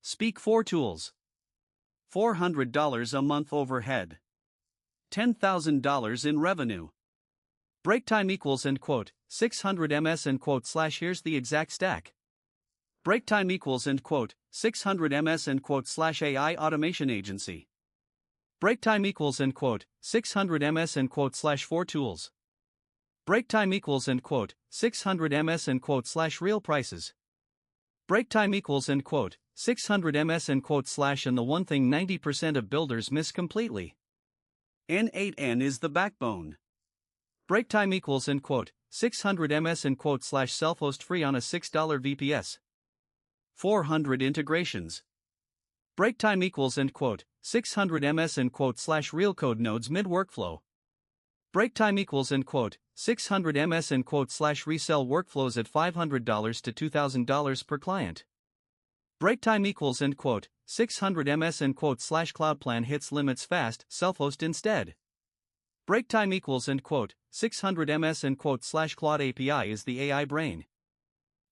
Speak 4 tools. $400 a month overhead. $10,000 in revenue. Break time equals end quote, 600 ms end quote slash here's the exact stack. Break time equals end quote, 600 ms end quote slash AI automation agency. Break time equals end quote, 600 ms end quote slash 4 tools. Break time equals end quote, 600 ms end quote slash real prices. Break time equals end quote, 600 ms end quote slash and the one thing 90% of builders miss completely. N8n is the backbone. Break time equals end quote, 600 ms end quote slash self-host free on a $6 VPS. 400 integrations. Break time equals end quote, 600 ms end quote slash real code nodes mid workflow. Break time equals end quote, 600 ms end quote slash resell workflows at $500 to $2,000 per client. Break time equals end quote, 600 ms end quote slash cloud plan hits limits fast, self-host instead. Break time equals end quote, 600 ms end quote slash Claude API is the AI brain.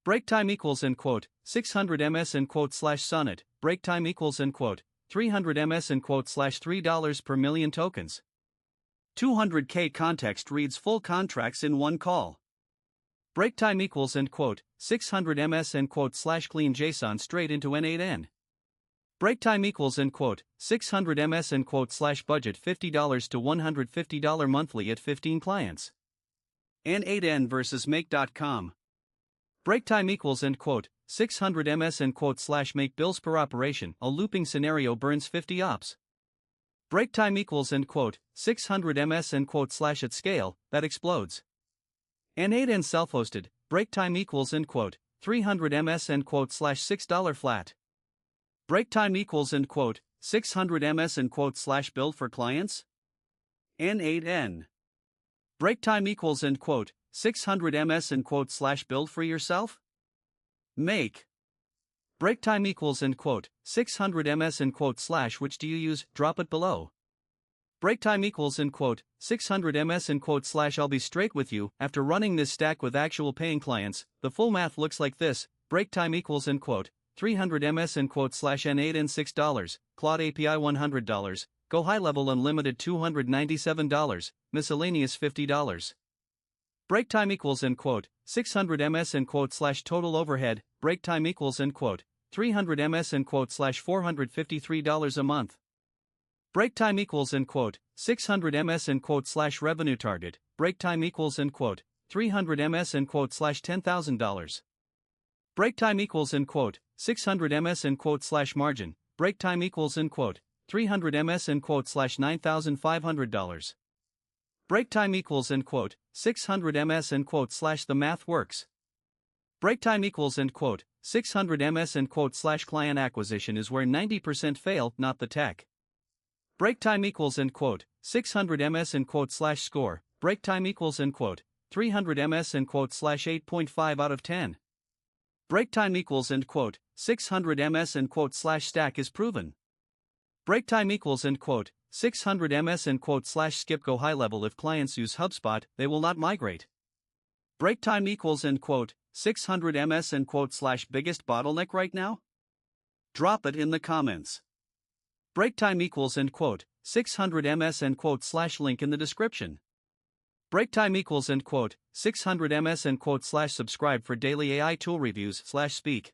Break time equals end quote, 600 ms end quote slash Sonnet. Break time equals end quote, 300 ms end quote slash $3 per million tokens. 200k context reads full contracts in one call. Break time equals end quote, 600 ms end quote slash clean JSON straight into n8n. Break time equals end quote, 600 ms end quote slash budget $50 to $150 monthly at 15 clients. n8n versus make.com. Break time equals end quote, 600 ms end quote slash make bills per operation, a looping scenario burns 50 ops. Break time equals end quote, 600 ms end quote slash at scale, that explodes. N8n self-hosted, break time equals end quote, 300 ms end quote slash $6 flat. Break time equals end quote, 600 ms end quote slash build for clients. N8n. Break time equals end quote, 600 ms end quote slash build for yourself. Make. Break time equals end quote, 600 ms end quote slash which do you use, drop it below. Break time equals end quote, 600 ms end quote slash I'll be straight with you, after running this stack with actual paying clients, the full math looks like this. Break time equals end quote, 300 ms end quote slash n8n $6, Claude API $100, Go High Level Unlimited $297, miscellaneous $50. Break time equals end quote, 600 ms end quote slash total overhead, break time equals end quote, 300 ms end quote slash $453 a month. Break time equals end quote, 600 ms end quote slash revenue target, break time equals end quote, 300 ms end quote slash $10,000. Break time equals end quote, 600 ms end quote slash margin, break time equals end quote, 300 ms end quote slash $9,500. Break time equals end quote, 600 ms end quote slash the math works. Break time equals end quote, 600 ms end quote slash client acquisition is where 90% fail, not the tech. Break time equals end quote, 600 ms end quote slash score, break time equals end quote, 300 ms end quote slash 8.5 out of 10. Break time equals end quote, 600 ms end quote slash stack is proven. Break time equals end quote, 600 ms end quote slash skip go high level if clients use HubSpot, they will not migrate. Break time equals end quote, 600 ms end quote slash biggest bottleneck right now? Drop it in the comments. Break time equals end quote, 600 ms end quote slash link in the description. Break time equals end quote, 600 ms end quote slash subscribe for daily AI tool reviews /speak.